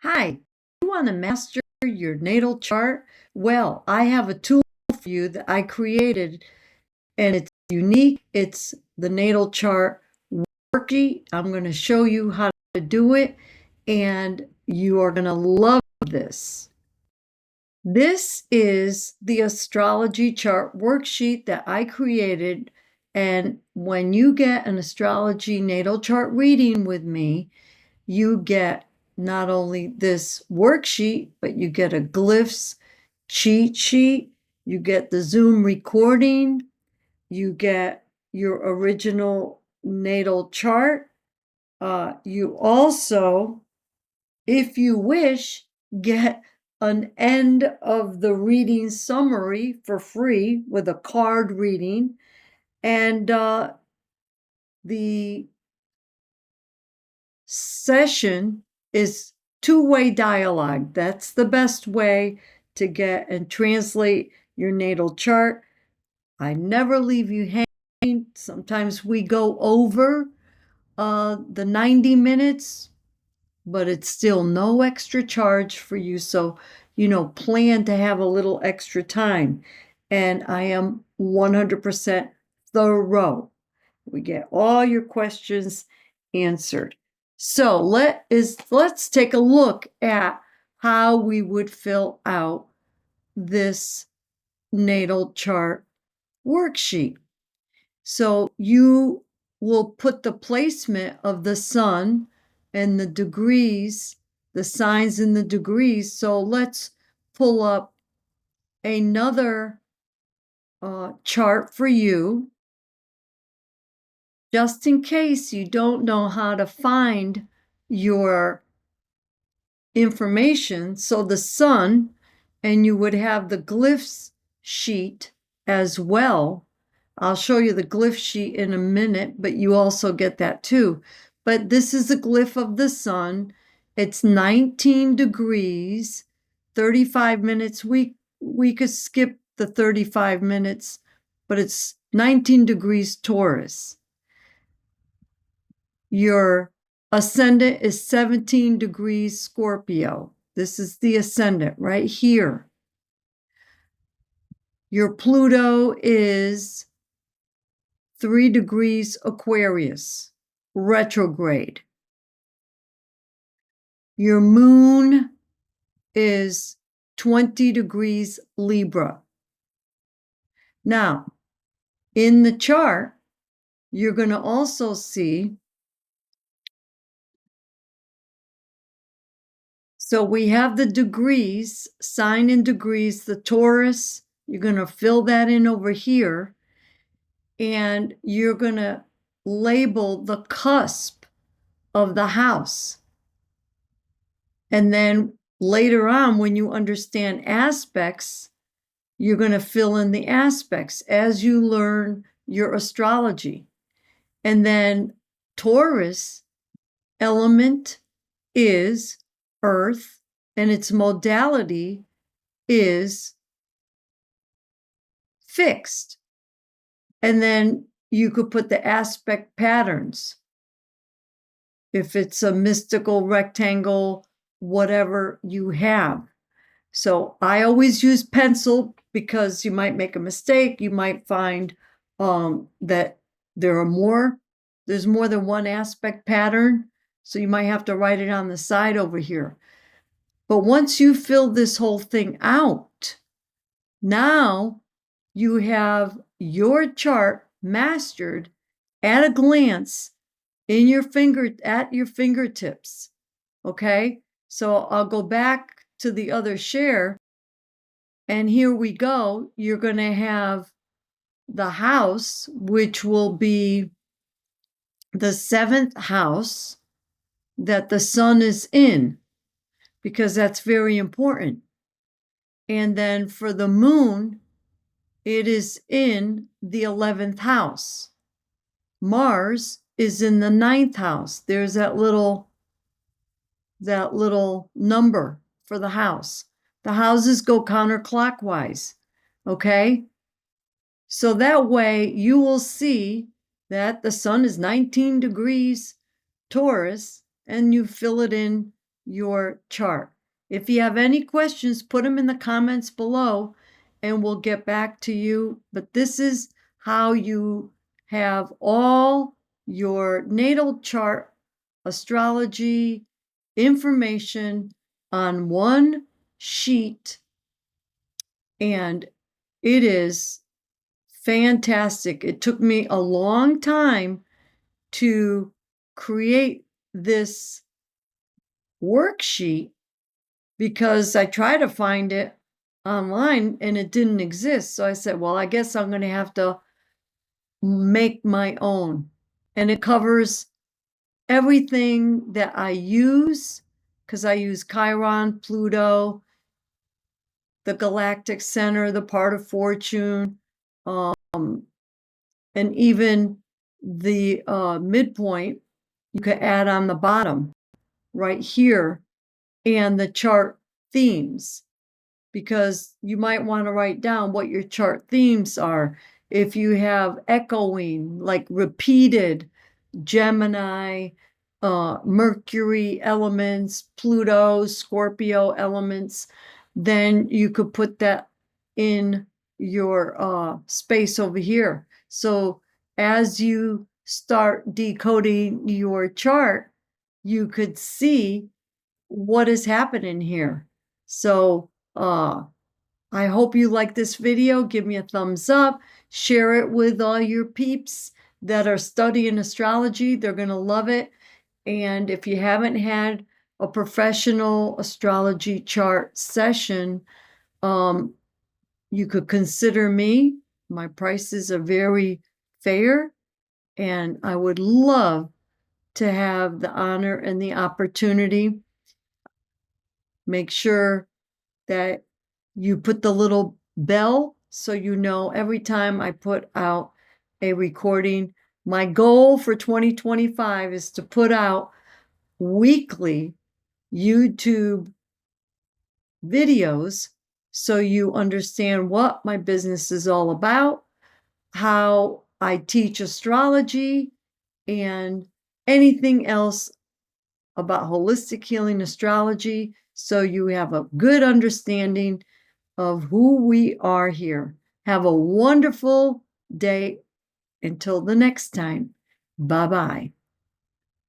Hi, you want to master your natal chart? Well, I have a tool for you that I created and it's unique. It's the natal chart worksheet. I'm going to show you how to do it and you are going to love this. This is the astrology chart worksheet that I created. And when you get an astrology natal chart reading with me, you get not only this worksheet, but you get a glyphs cheat sheet, you get the Zoom recording, you get your original natal chart. You also, if you wish, get an end of the reading summary for free with a card reading. And the session is two-way dialogue. That's the best way to get and translate your natal chart. I never leave you hanging. Sometimes we go over the 90 minutes, but it's still no extra charge for you. So, plan to have a little extra time. And I am 100% thorough. We get all your questions answered. So let's take a look at how we would fill out this natal chart worksheet. So you will put the placement of the sun and the degrees, the signs and the degrees. So let's pull up another chart for you, just in case you don't know how to find your information. So the sun, and you would have the glyphs sheet as well. I'll show you the glyph sheet in a minute, but you also get that too. But this is the glyph of the sun. It's 19 degrees, 35 minutes. We could skip the 35 minutes, but it's 19 degrees Taurus. Your ascendant is 17 degrees Scorpio. This is the ascendant right here. Your Pluto is 3 degrees Aquarius, retrograde. Your moon is 20 degrees Libra. Now, in the chart, you're going to also see, so we have the degrees, sign in degrees, the Taurus, you're going to fill that in over here, and you're going to label the cusp of the house. And then later on, when you understand aspects, you're going to fill in the aspects as you learn your astrology. And then Taurus element is earth, and its modality is fixed. And then you could put the aspect patterns. If it's a mystical rectangle, whatever you have. So I always use pencil because you might make a mistake. You might find that there's more than one aspect pattern. So you might have to write it on the side over here. But once you fill this whole thing out, now you have your chart mastered at a glance at your fingertips. Okay, so I'll go back to the other share, and here we go. You're going to have the house, which will be the 7th house that the sun is in, because that's very important. And then for the moon, it is in the 11th house. Mars is in the 9th house. There's that little number for the house. The houses go counterclockwise, okay? So that way you will see that the sun is 19 degrees Taurus, and you fill it in your chart. If you have any questions, put them in the comments below and we'll get back to you. But this is how you have all your natal chart astrology information on one sheet, and it is fantastic. It took me a long time to create this worksheet because I tried to find it online and it didn't exist. So I said, well, I guess I'm going to have to make my own. And it covers everything that I use, because I use Chiron, Pluto, the Galactic Center, the part of fortune, and even the midpoint you could add on the bottom right here, and the chart themes, because you might want to write down what your chart themes are. If you have echoing, like repeated Gemini, Mercury elements, Pluto, Scorpio elements, then you could put that in your space over here. So as you start decoding your chart, you could see what is happening here. So I hope you like this video. Give me a thumbs up. Share it with all your peeps that are studying astrology. They're going to love it. And if you haven't had a professional astrology chart session, you could consider me. My prices are very fair, and I would love to have the honor and the opportunity. Make sure that you put the little bell so you know every time I put out a recording. My goal for 2025 is to put out weekly YouTube videos so you understand what my business is all about, how I teach astrology, and anything else about holistic healing astrology, so you have a good understanding of who we are here. Have a wonderful day. Until the next time. Bye-bye.